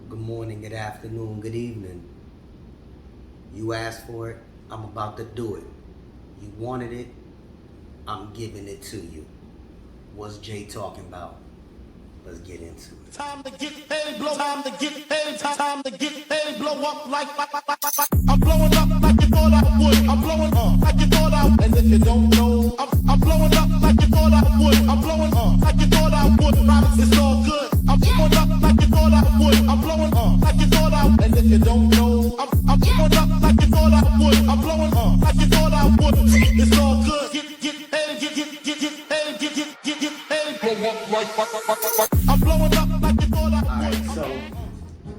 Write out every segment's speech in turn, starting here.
good morning, good afternoon, good evening. You asked for it, I'm about to do it. You wanted it, I'm giving it to you. What's Jay talking about? Let's get into it. Time to get paid, blow. Time to get paid. Time to get paid, blow up like I'm blowing up like you thought I would. I'm blowing up like you thought I would. And if you don't know, I'm blowing up like you thought I would. I'm blowing up like you thought I would. Promise it's all good. I'm blowing up like you thought I would. I'm blowing up like you thought I would. And if you don't know, I'm blowing up like you thought I would. I'm blowing up like you thought I would. It's all good. Get paid, get paid, get paid. Blow up like I'm blowing up like you thought I would. Alright, so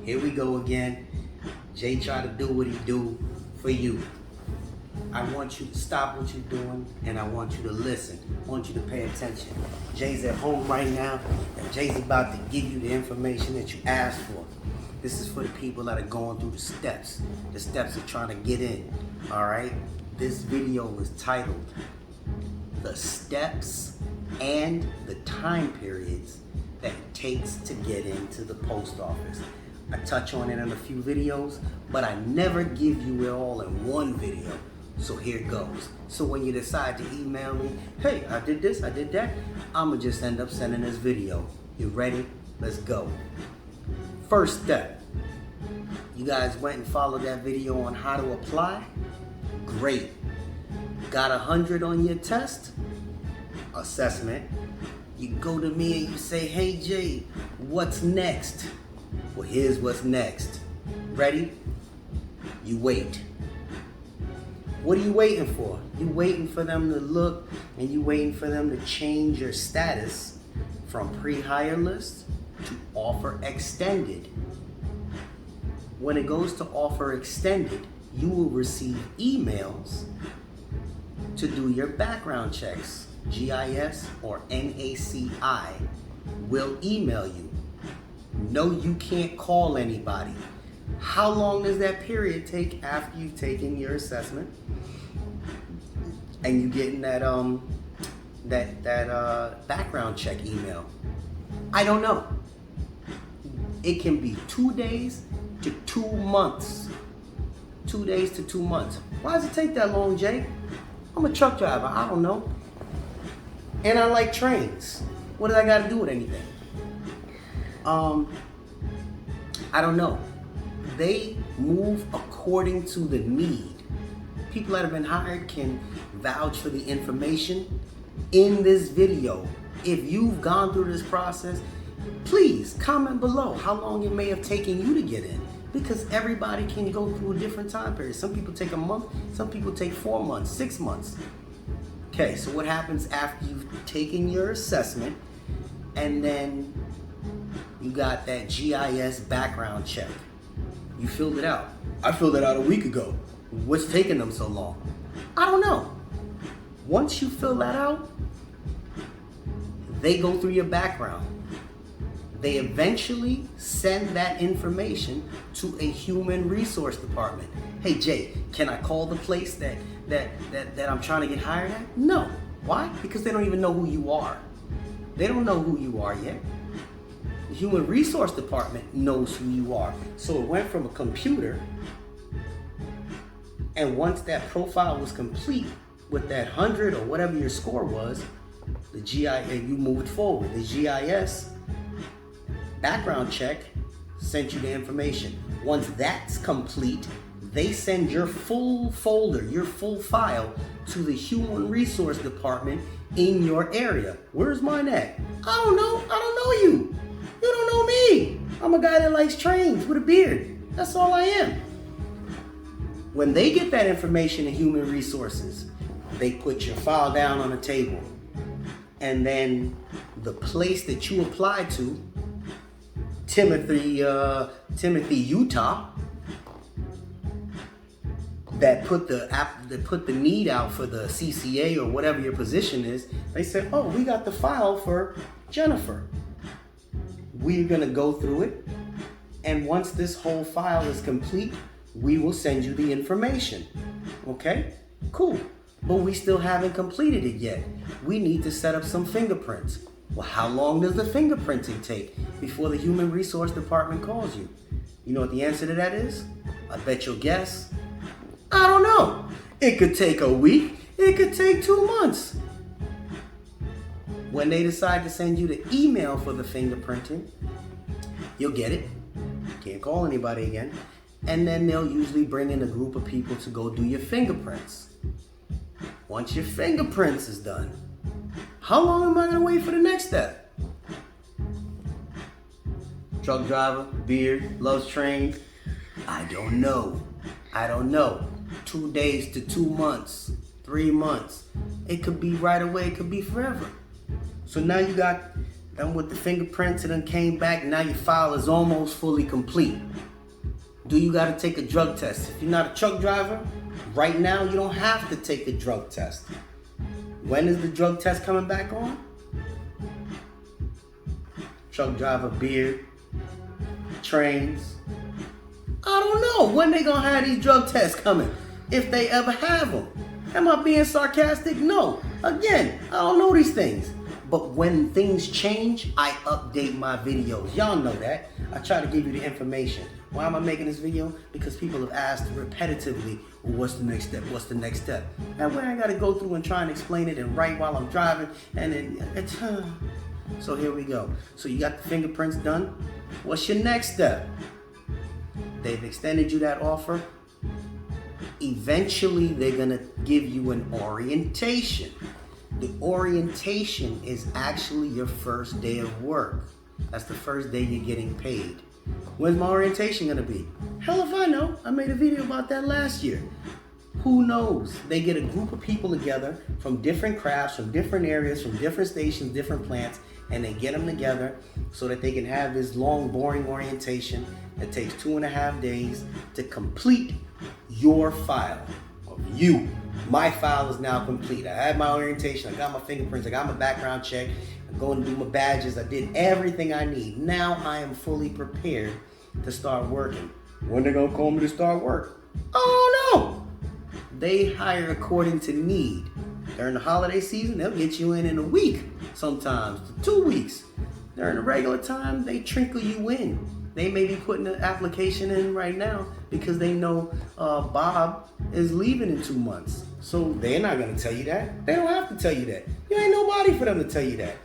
here we go again. Jay try to do what he do for you. I want you to stop what you're doing and I want you to listen. I want you to pay attention. Jay's at home right now and Jay's about to give you the information that you asked for. This is for the people that are going through the steps of trying to get in. Alright? This video is titled The Steps and the Time Periods that it takes to get into the post office. I touch on it in a few videos, but I never give you it all in one video. So here it goes. So when you decide to email me, hey, I did this, I did that, I'ma just end up sending this video. You ready? Let's go. First step. You guys went and followed that video on how to apply? Great. Got 100 on your test? Assessment. You go to me and you say, hey Jay, what's next? Well, here's what's next. Ready? You wait. What are you waiting for? You waiting for them to look and you waiting for them to change your status from pre-hire list to offer extended. When it goes to offer extended, you will receive emails to do your background checks. GIS or NACI will email you. No, you can't call anybody. How long does that period take after you've taken your assessment and you getting that background check email? I don't know. It can be 2 days to 2 months. 2 days to 2 months. Why does it take that long, Jay? I'm a truck driver. I don't know. And I like trains. What does I got to do with anything? I don't know. They move according to the need. People that have been hired can vouch for the information in this video. If you've gone through this process, please comment below how long it may have taken you to get in. Because everybody can go through a different time period. Some people take a month, some people take 4 months, 6 months. Okay, so what happens after you've taken your assessment and then you got that GIS background check? You filled it out. I filled it out a week ago. What's taking them so long? I don't know. Once you fill that out, they go through your background. They eventually send that information to a human resource department. Hey Jay, can I call the place that I'm trying to get hired at? No. Why? Because they don't even know who you are. They don't know who you are yet. The human resource department knows who you are. So it went from a computer, and once that profile was complete with that 100 or whatever your score was, the GIS, you moved forward. The GIS background check sent you the information. Once that's complete, they send your full folder, your full file to the human resource department in your area. Where's mine at? I don't know. I don't know you. You don't know me. I'm a guy that likes trains with a beard. That's all I am. When they get that information in human resources, they put your file down on a table. And then the place that you applied to, Timothy, Utah, that put the need out for the CCA or whatever your position is, they said, oh, we got the file for Jennifer. We're gonna go through it, and once this whole file is complete, we will send you the information. Okay? Cool. But we still haven't completed it yet. We need to set up some fingerprints. Well, how long does the fingerprinting take before the human resource department calls you? You know what the answer to that is? I bet you'll guess. I don't know. It could take a week. It could take 2 months. When they decide to send you the email for the fingerprinting, you'll get it. Can't call anybody again. And then they'll usually bring in a group of people to go do your fingerprints. Once your fingerprints is done, how long am I going to wait for the next step? Truck driver, beard, loves train. I don't know. 2 days to 2 months, 3 months. It could be right away. It could be forever. So now you got done with the fingerprints and then came back. Now your file is almost fully complete. Do you got to take a drug test? If you're not a truck driver, right now you don't have to take a drug test. When is the drug test coming back on? Truck driver, beard, trains. I don't know when they gonna have these drug tests coming, if they ever have them. Am I being sarcastic? No. Again, I don't know these things. But when things change, I update my videos. Y'all know that. I try to give you the information. Why am I making this video? Because people have asked repetitively, well, what's the next step? What's the next step? That way I gotta go through and try and explain it and write while I'm driving, and it's so here we go. So you got the fingerprints done. What's your next step? They've extended you that offer. Eventually, they're gonna give you an orientation. The orientation is actually your first day of work. That's the first day you're getting paid. When's my orientation gonna be? Hell if I know. I made a video about that last year. Who knows? They get a group of people together from different crafts, from different areas, from different stations, different plants, and they get them together so that they can have this long, boring orientation that takes 2.5 days to complete your file of you. My file is now complete. I had my orientation, I got my fingerprints, I got my background check, I'm going to do my badges, I did everything I need. Now I am fully prepared to start working. When they gonna call me to start work? Oh no! They hire according to need. During the holiday season, they'll get you in a week, sometimes 2 weeks. During the regular time, they trickle you in. They may be putting an application in right now because they know Bob is leaving in 2 months. So they're not gonna tell you that. They don't have to tell you that. You ain't nobody for them to tell you that.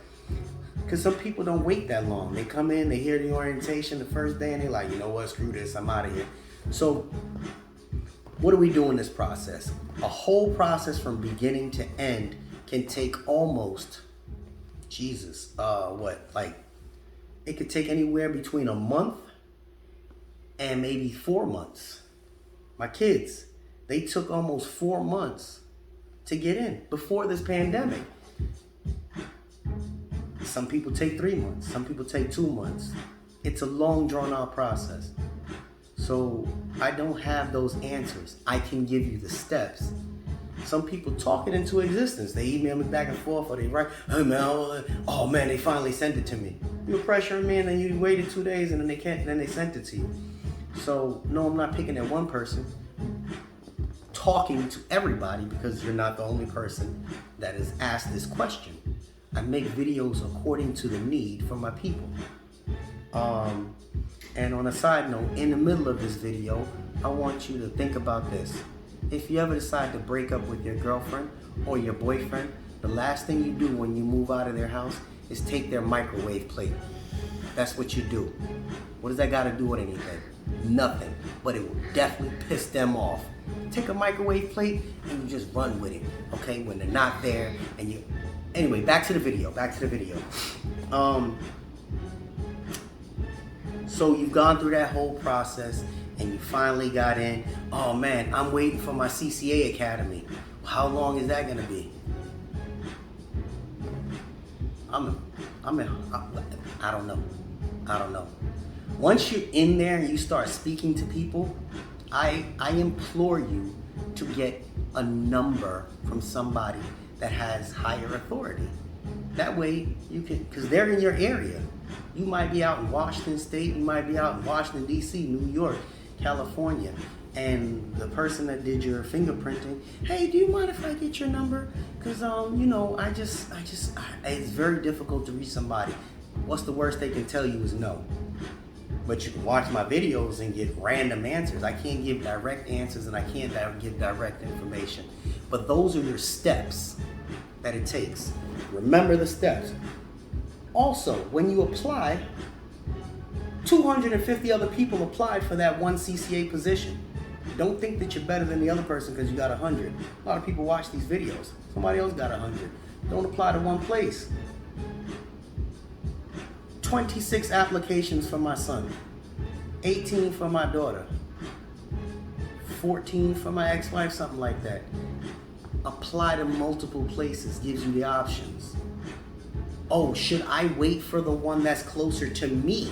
Because some people don't wait that long. They come in, they hear the orientation the first day, and they're like, you know what, screw this, I'm out of here. So what do we do in this process? A whole process from beginning to end can take almost, it could take anywhere between a month and maybe 4 months. My kids, they took almost 4 months to get in before this pandemic. Some people take 3 months, some people take 2 months. It's a long, drawn out process. So I don't have those answers. I can give you the steps. Some people talk it into existence. They email me back and forth, or they write, hey man, oh man, they finally sent it to me. You were pressuring me, and then you waited 2 days, and then they sent it to you. So no, I'm not picking at one person. Talking to everybody, because you're not the only person that has asked this question. I make videos according to the need for my people. And on a side note, in the middle of this video, I want you to think about this. If you ever decide to break up with your girlfriend or your boyfriend, the last thing you do when you move out of their house is take their microwave plate. That's what you do. What does that got to do with anything? Nothing. But it will definitely piss them off. Take a microwave plate and you just run with it, okay? When they're not there and you... Anyway, back to the video. So you've gone through that whole process and you finally got in. Oh man, I'm waiting for my CCA Academy. How long is that gonna be? I don't know. Once you're in there and you start speaking to people, I implore you to get a number from somebody that has higher authority. That way you can, because they're in your area. You might be out in Washington State, you might be out in Washington, D.C., New York, California, and the person that did your fingerprinting, hey, do you mind if I get your number? Because, it's very difficult to reach somebody. What's the worst they can tell you is no. But you can watch my videos and get random answers. I can't give direct answers and I can't give direct information. But those are your steps that it takes. Remember the steps. Also, when you apply, 250 other people applied for that one CCA position. Don't think that you're better than the other person because you got 100. A lot of people watch these videos. Somebody else got 100. Don't apply to one place. 26 applications for my son. 18 for my daughter. 14 for my ex-wife, something like that. Apply to multiple places, gives you the options. Oh, should I wait for the one that's closer to me?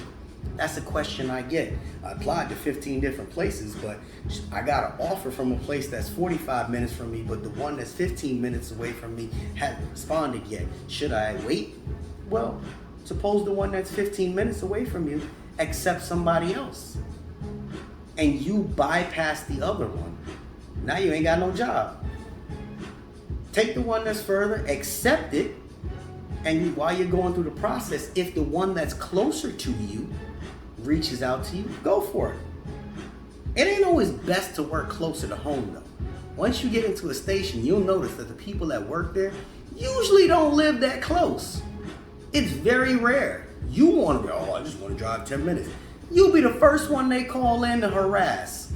That's a question I get. I applied to 15 different places, but I got an offer from a place that's 45 minutes from me, but the one that's 15 minutes away from me hasn't responded yet. Should I wait? Well, suppose the one that's 15 minutes away from you accepts somebody else, and you bypass the other one. Now you ain't got no job. Take the one that's further, accept it, and while you're going through the process, if the one that's closer to you reaches out to you, go for it. It ain't always best to work closer to home though. Once you get into a station, you'll notice that the people that work there usually don't live that close. It's very rare. You want to be, oh, I just want to drive 10 minutes. You'll be the first one they call in to harass.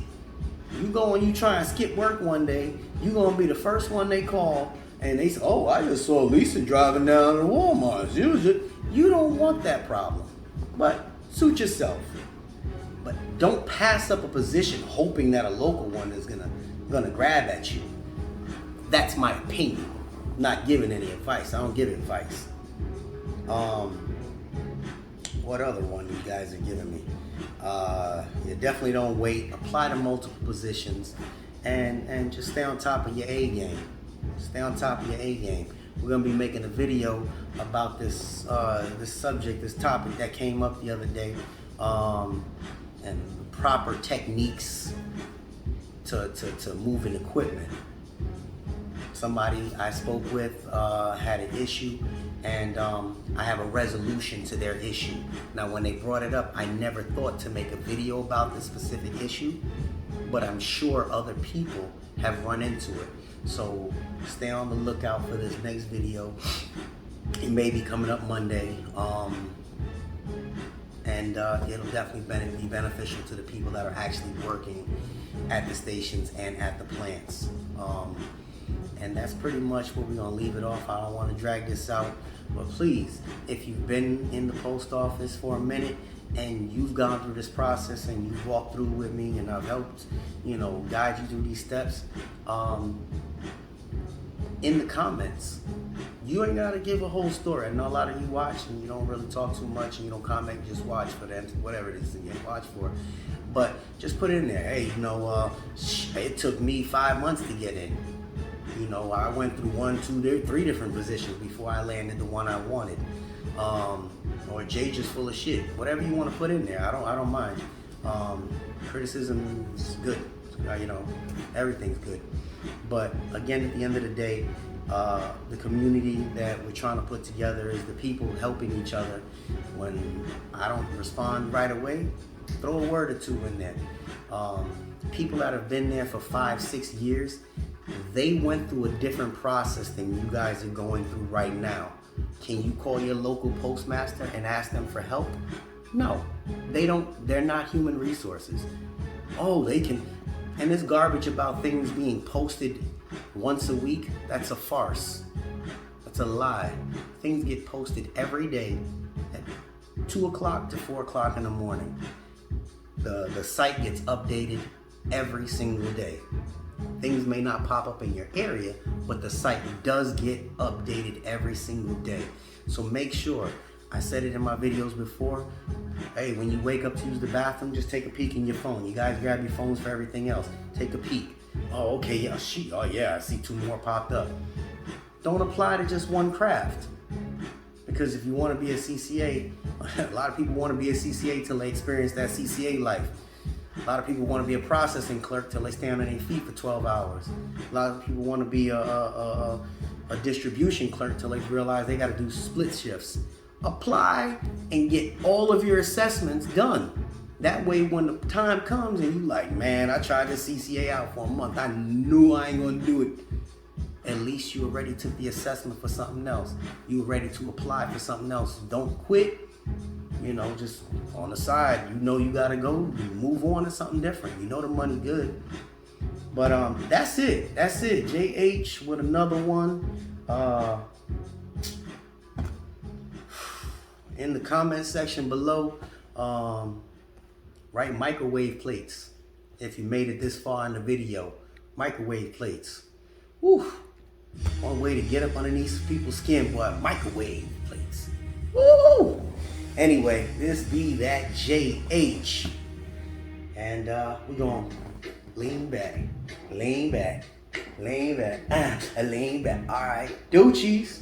You go and you try and skip work one day, you're going to be the first one they call, and they say, oh, I just saw Lisa driving down to Walmart. You don't want that problem. But suit yourself. But don't pass up a position hoping that a local one is gonna grab at you. That's my opinion. I'm not giving any advice. I don't give advice. What other one you guys are giving me? You definitely don't wait. Apply to multiple positions, and just stay on top of your A game. Stay on top of your A game. We're gonna be making a video about this subject, this topic that came up the other day, and proper techniques to moving equipment. Somebody I spoke with had an issue, and I have a resolution to their issue. Now, when they brought it up, I never thought to make a video about this specific issue, but I'm sure other people have run into it. So stay on the lookout for this next video. It may be coming up Monday, and it'll definitely be beneficial to the people that are actually working at the stations and at the plants. And that's pretty much where we're gonna leave it off. I don't want to drag this out, but please, if you've been in the post office for a minute and you've gone through this process and you've walked through with me and I've helped, guide you through these steps, in the comments, you ain't gotta give a whole story. I know a lot of you watch and you don't really talk too much and you don't comment, you just watch for them, whatever it is that you watch for. But just put it in there. Hey, it took me 5 months to get in. I went through 1, 2, 3 different positions before I landed the one I wanted. Or Jay just full of shit. Whatever you want to put in there, I don't mind. Criticism is good. Everything's good. But again, at the end of the day, the community that we're trying to put together is the people helping each other. When I don't respond right away, throw a word or two in there. People that have been there for 5, 6 years, they went through a different process than you guys are going through right now. Can you call your local postmaster and ask them for help? No, they don't. They're not human resources. Oh, they can. And this garbage about things being posted once a week, that's a farce. That's a lie. Things get posted every day at 2 o'clock to 4 o'clock in the morning. The site gets updated every single day. Things may not pop up in your area, but the site does get updated every single day. So make sure, I said it in my videos before, hey, when you wake up to use the bathroom, just take a peek in your phone. You guys grab your phones for everything else. Take a peek. Oh, okay, yeah, I see 2 more popped up. Don't apply to just one craft. Because if you want to be a CCA, a lot of people want to be a CCA till they experience that CCA life. A lot of people want to be a processing clerk till they stand on their feet for 12 hours. A lot of people want to be a distribution clerk till they realize they got to do split shifts. Apply and get all of your assessments done. That way, when the time comes and you like, man, I tried this CCA out for a month. I knew I ain't gonna do it. At least you already took the assessment for something else. You were ready to apply for something else. Don't quit. You know, just on the side, you know you gotta go. You move on to something different. You know the money good. But that's it. That's it. JH with another one. In the comment section below, write microwave plates. If you made it this far in the video, microwave plates. Whew. One way to get up underneath people's skin, boy, microwave plates. Woo! Anyway, this be that JH. And we're going to lean back, lean back, lean back, lean back. All right, doochies.